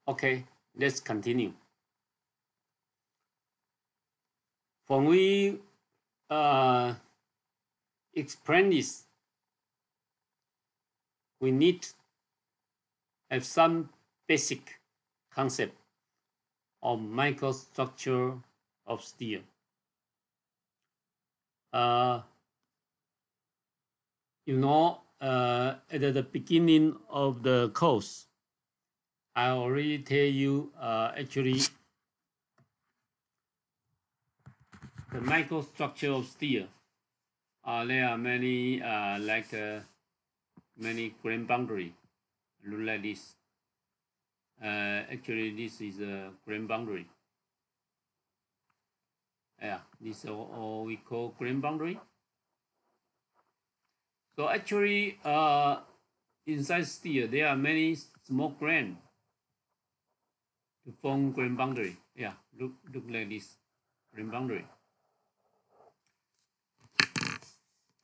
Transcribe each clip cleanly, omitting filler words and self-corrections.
Okay, let's continue. When we uh, explain this, we need to have some basic concept of microstructure of steel. Uh, at the beginning of the course, I already tell you actually the microstructure of steel. There are many many grain boundary look like this. Actually, this is a grain boundary. Yeah, this is all we call grain boundary. So actually, inside steel, there are many small grain to form grain boundary. Yeah, look like this grain boundary.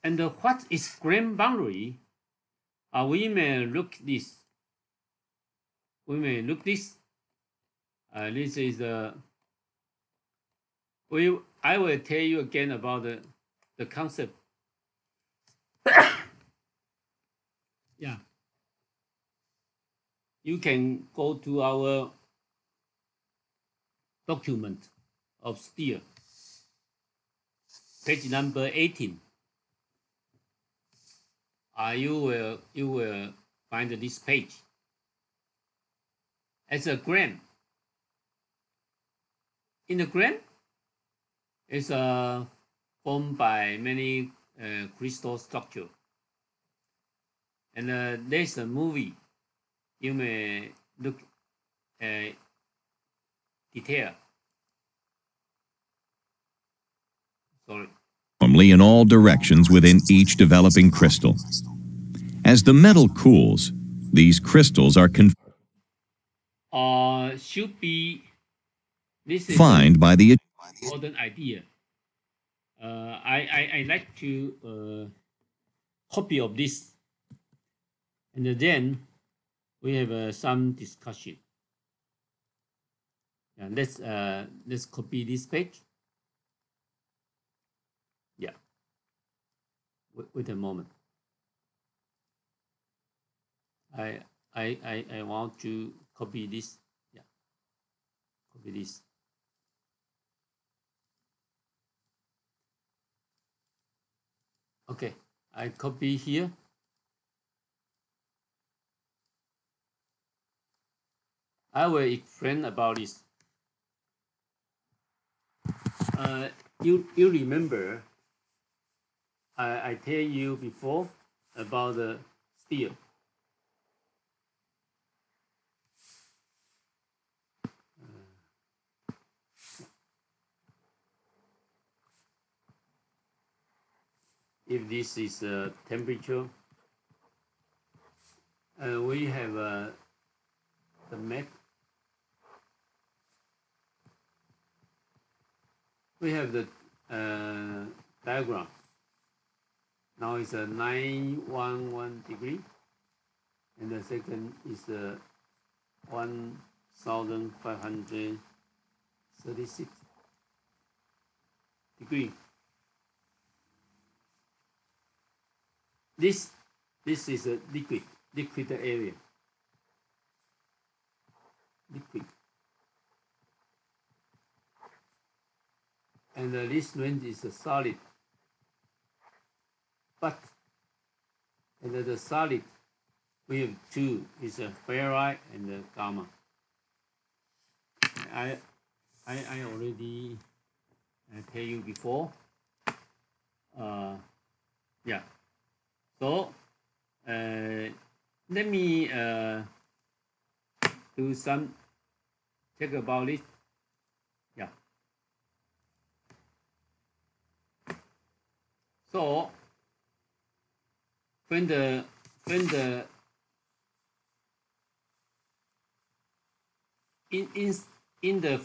And what is grain boundary? We may look this. We may look this. This is the. I will tell you again about the concept. Yeah, you can go to our document of steel, page number 18. You will find this page. As a grain, in the grain, it's formed by many crystal structure. And there's a movie. You may look detail. Sorry. Uniformly in all directions within each developing crystal. As the metal cools, these crystals are Should be. This is confined by the modern idea. I like to copy of this, and then we have some discussion. Yeah, let's copy this page. Yeah, wait a moment. I I want to copy this. Yeah, copy this. Okay, I copy here. I will explain about this. You remember I tell you before about the steel. If this is temperature, we have the map. We have the diagram. Now it's a 911 degree, and the second is 1536 degree. This is a liquid area. Liquid. And this range is a solid. But and the solid we have two is a ferrite and a gamma. I already tell you before. Yeah. So let me do some check about it. Yeah. So when the in the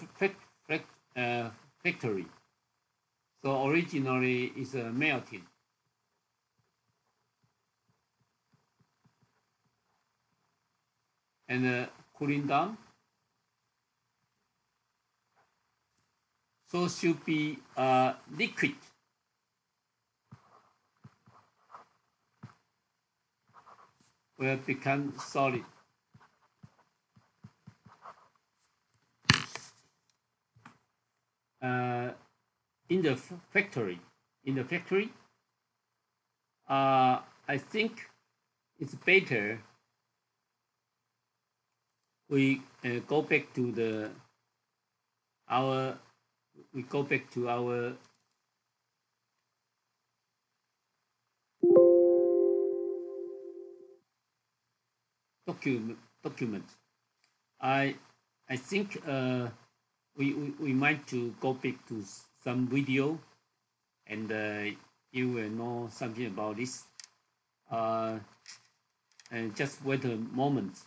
factory, so originally it's a melting. And cooling down, So should be liquid. Will become solid. In the factory, I think it's better we go back to our document. I think we might to go back to some video, and you will know something about this. And just wait a moment,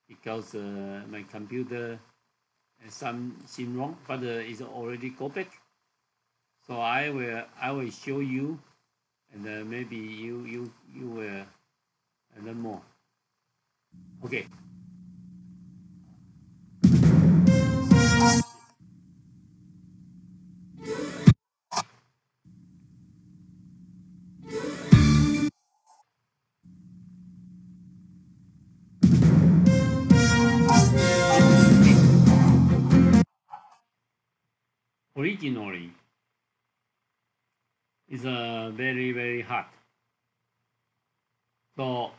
because my computer has something wrong, but it's already go back. So I will show you, and maybe you will learn more. Okay. Originally, it's very, very hot. So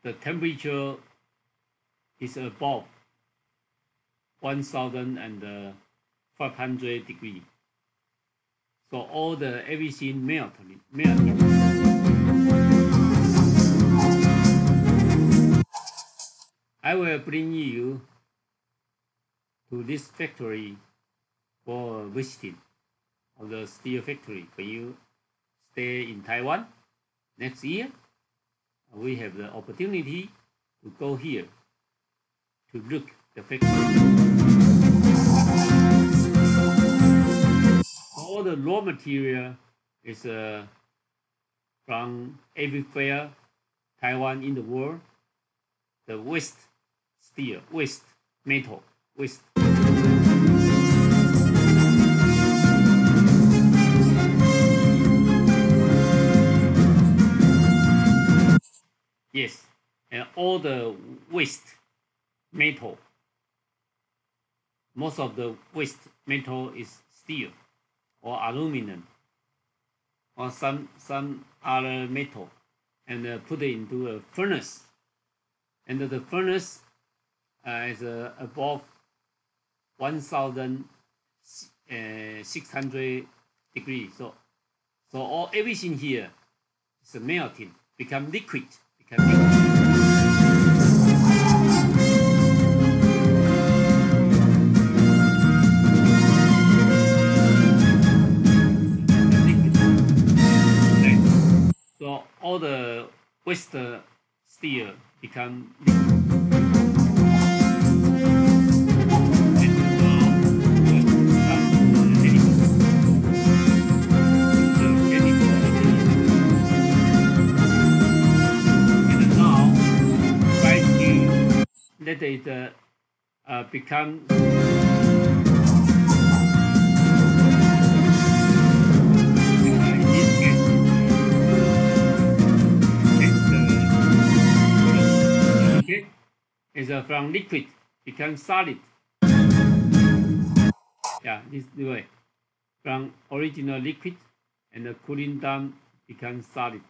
the temperature is above 1,500 degrees. So everything melted. I will bring you to this factory for visiting of the steel factory. When you stay in Taiwan next year, we have the opportunity to go here to look the factory. All the raw material is from everywhere Taiwan in the world. The waste steel, waste metal, waste. Yes, and all the waste metal. Most of the waste metal is steel or aluminum or some other metal, and put it into a furnace. And the furnace is above 1,600 degrees. So everything here is melting, become liquid. So all the waste steel become liquid. Let it become is from liquid become solid. Yeah, this way from original liquid and the cooling down becomes solid.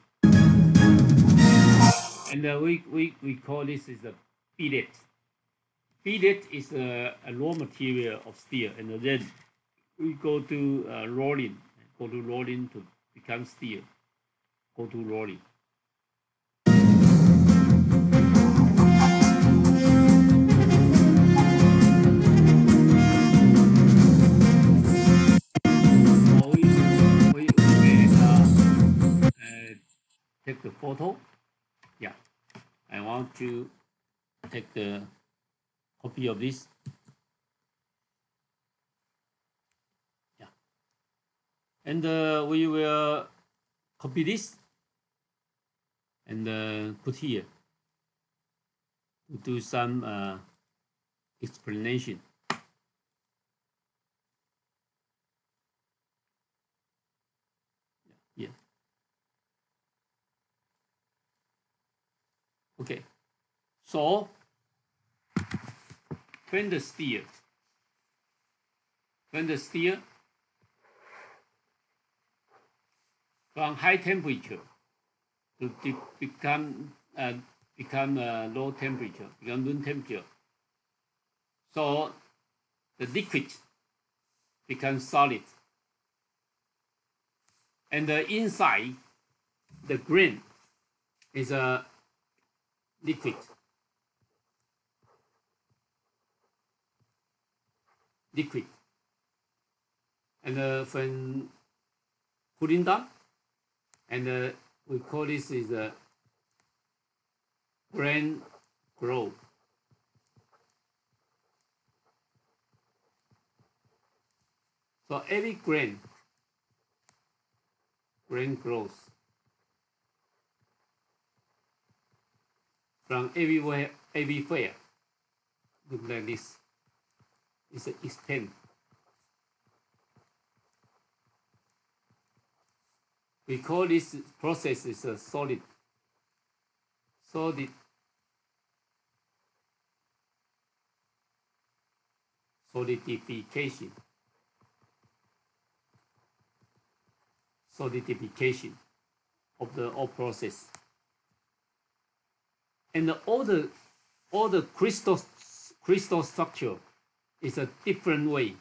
And we call this is a billet. Billet is a raw material of steel, and then we go to rolling to become steel. Go to rolling. We take the photo. Yeah, I want to take the copy of this. Yeah, and we will copy this and put here to do some explanation. Okay, so when the steel from high temperature to become low temperature, become room temperature. So the liquid becomes solid, and the inside the grain is a liquid. And when cooling down, and we call this is a grain grow. So every grain grows from everywhere. Look like this. It's an expand. We call this process is a solidification of the whole process. And all the crystal structure is a different way.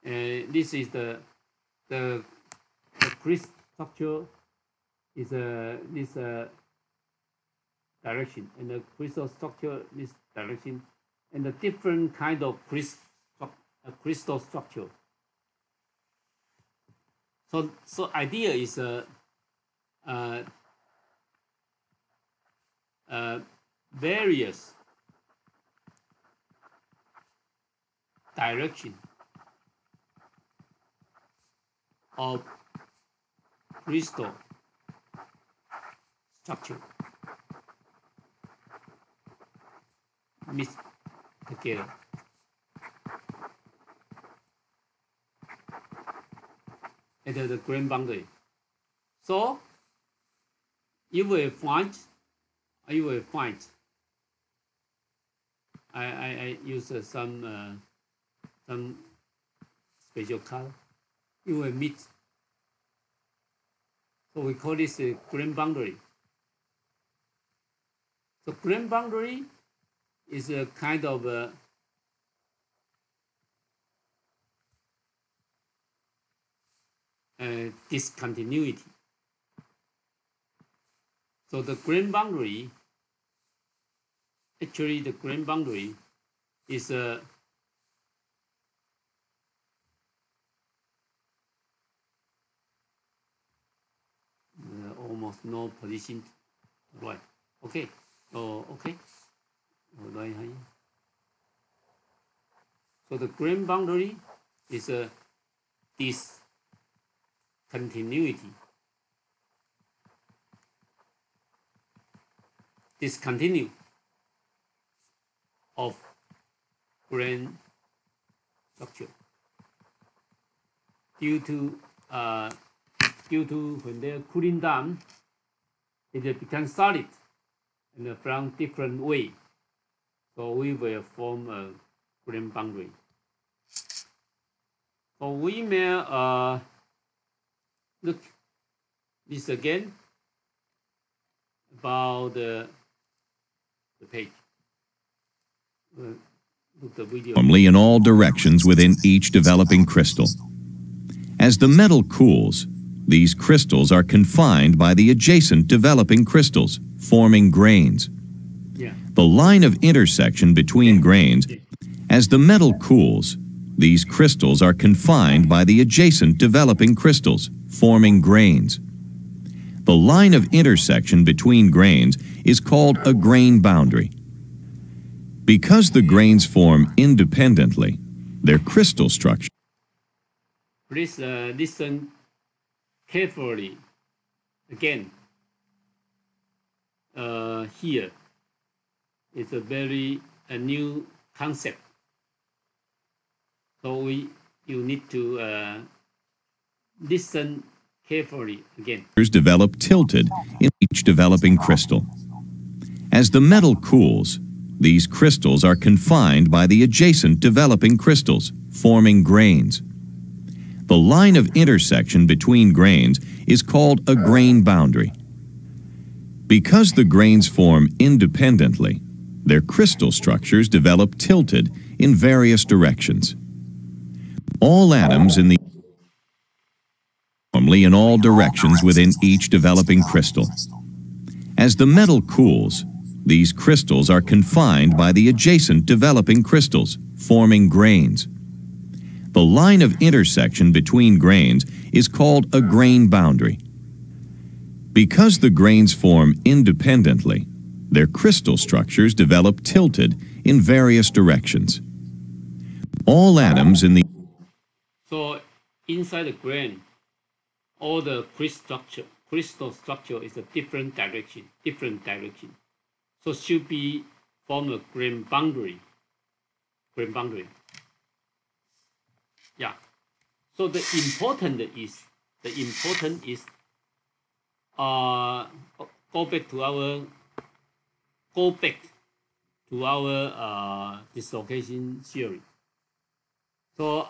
This is the crystal structure is this direction, and the crystal structure this direction, and the different kind of crystal structure. So idea is various direction of crystal structure mixed together. At the grain boundary. So you will find I use some special color. You will meet. So we call this a grain boundary. So grain boundary is a kind of discontinuity. So the grain boundary, actually the grain boundary is almost no position right. Okay. Oh, okay. Right here. So the grain boundary is a discontinue of grain structure due to when they're cooling down, it becomes solid and from different way. So we will form a grain boundary. So we may look this again about the page. Look the video. Uniformly in all directions within each developing crystal. As the metal cools, these crystals are confined by the adjacent developing crystals, forming grains. The line of intersection between grains, as the metal cools, these crystals are confined by the adjacent developing crystals, forming grains. The line of intersection between grains is called a grain boundary. Because the grains form independently, their crystal structure. Please listen carefully. Again, here is a new concept. So you need to listen carefully again. Develop tilted in each developing crystal. As the metal cools, these crystals are confined by the adjacent developing crystals, forming grains. The line of intersection between grains is called a grain boundary. Because the grains form independently, their crystal structures develop tilted in various directions. All atoms in the uniformly in all directions within each developing crystal. As the metal cools, these crystals are confined by the adjacent developing crystals, forming grains. The line of intersection between grains is called a grain boundary. Because the grains form independently, their crystal structures develop tilted in various directions. All atoms in the So inside the grain, all the crystal structure is a different direction. So should be form a grain boundary. Yeah. So the important is go back to our dislocation theory. So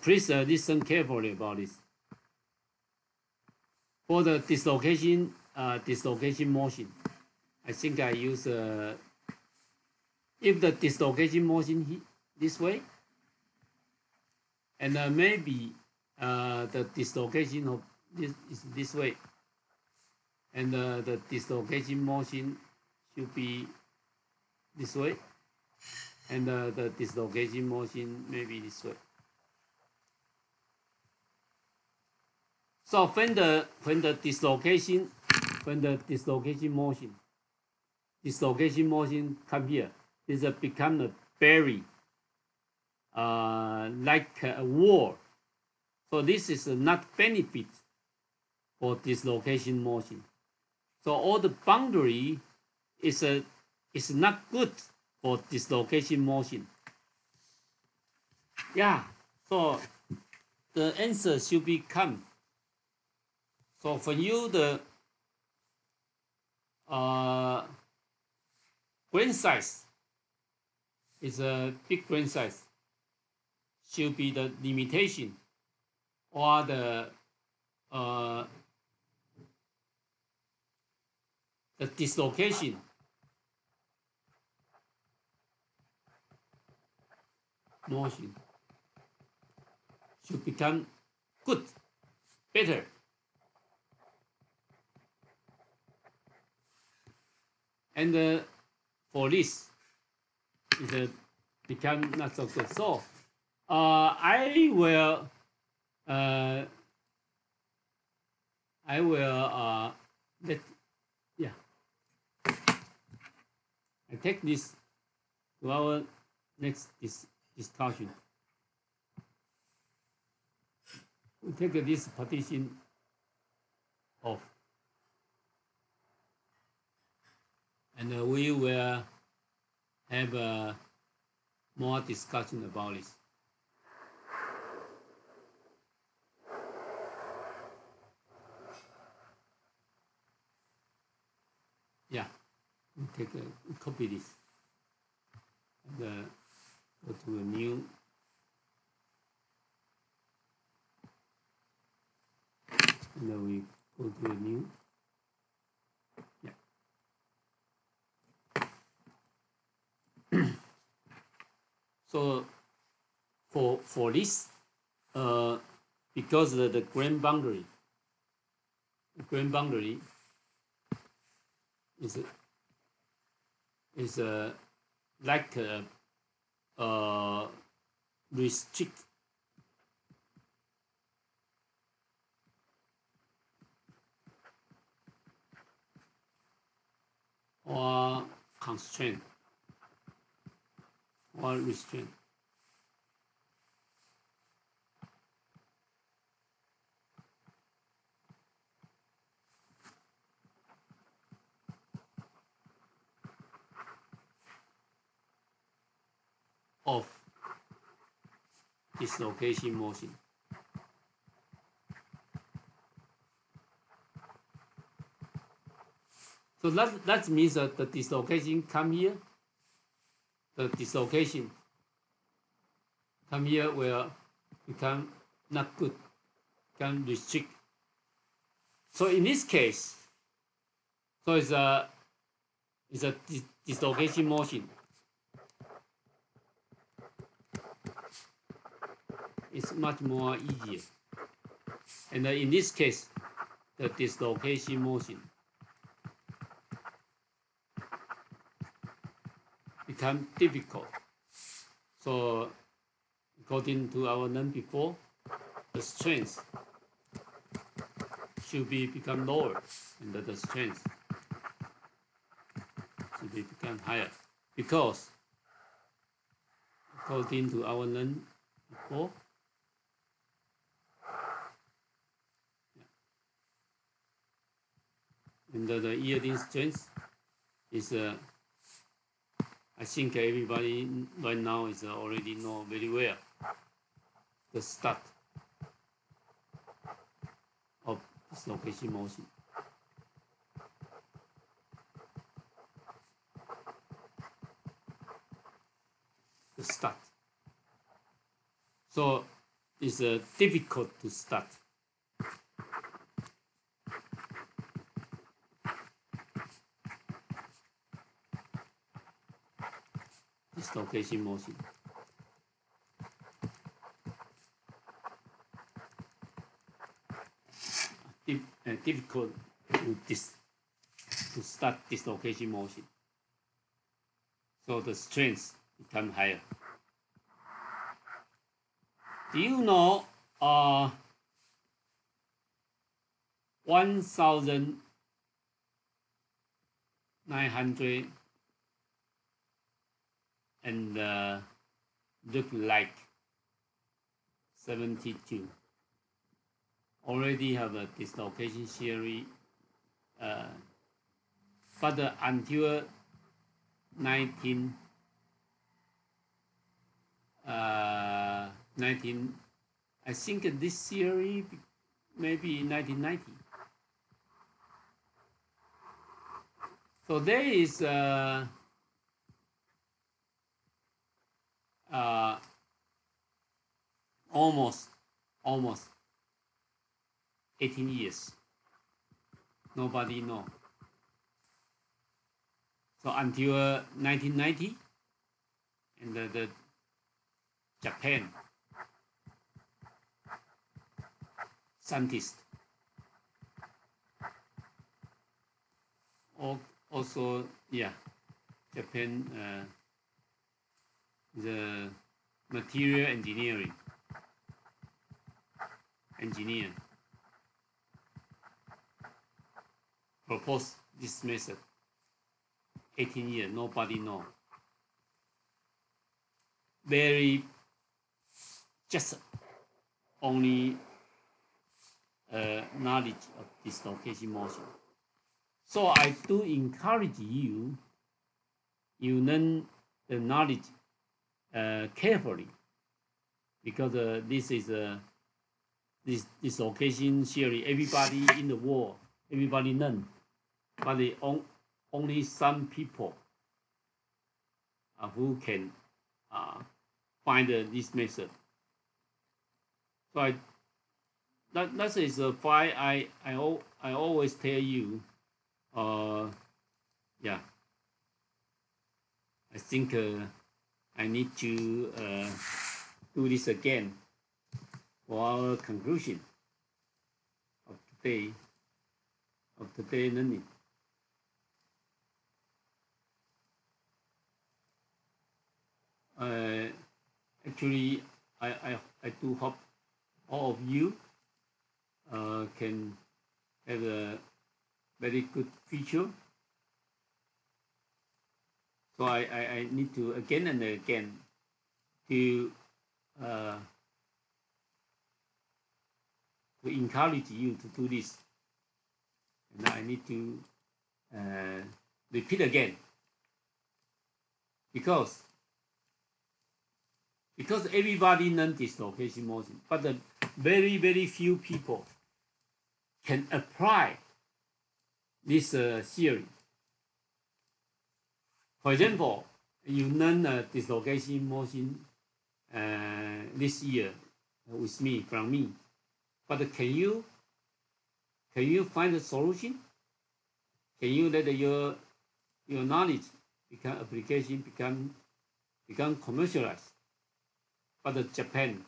please listen carefully about this. For the dislocation motion, I think I use if the dislocation motion this way, and maybe the dislocation of this is this way, and the dislocation motion should be this way, and the dislocation motion maybe this way. So when the dislocation motion come here, is become a berry, like a wall. So this is not benefit for dislocation motion. So all the boundary is not good for dislocation motion. Yeah. So the answer should become. So for you, the grain size is a big grain size should be the limitation or the dislocation motion should become good, better. And for this, it become not so good. So I will let I take this to our next discussion. We take this partition off, and we will have more discussion about this. Yeah, we copy this and go to a new. And then we go to a new. Yeah. So for this, because the grain boundary is like restrict or constraint or restraint. Of dislocation motion. So that means that the dislocation come here. The dislocation come here will become not good, can restrict. So in this case, so it's a dislocation motion. It's much more easier. And in this case, the dislocation motion become difficult. So according to our learned before, the strength should become lower, and the strength should become higher, because according to our learned before, and the yielding strength is I think everybody right now is already know very well the start of dislocation motion. The start. So it's difficult to start. Dislocation motion. Difficult to start dislocation motion. So the strength become higher. Do you know 1,900 and look like 72 already have a dislocation theory, but until 19 I think this theory maybe 1990. So there is almost 18 years. Nobody know. So until 1990, and the Japan scientists also, yeah, Japan the material engineer proposed this method. 18 years, nobody know. Very just only knowledge of dislocation motion. So I do encourage you learn the knowledge carefully, because this is this dislocation theory. Everybody in the world, everybody learn, but only some people who can find this method. So that is why I always tell you, yeah, I think I need to do this again for our conclusion of today learning. Actually, I do hope all of you can have a very good future. So I need to again and again to encourage you to do this, and I need to repeat again, because everybody learns dislocation motion, but the very few people can apply this theory For example, you learn dislocation motion this year with me from me, but can you find a solution? Can you let your knowledge become application, become commercialized? But the Japan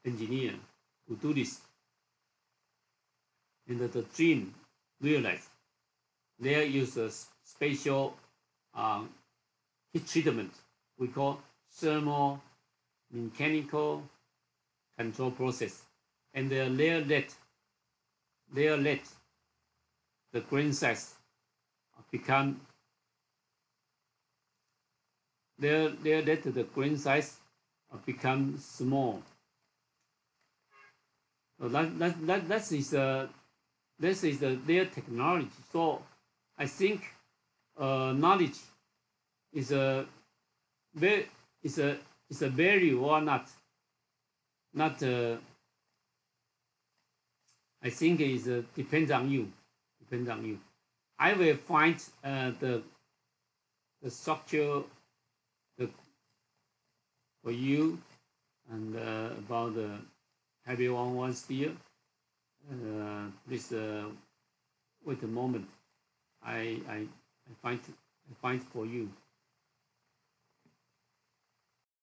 engineer who do this, and the dream realized, they use a special heat treatment we call thermal mechanical control process, and they let the grain size become they let the grain size become small. So that is their technology. So I think knowledge is a value or not. I think it depends on you. I will find the structure for you, and about the Taipei 111 steel. Please wait a moment. I find for you.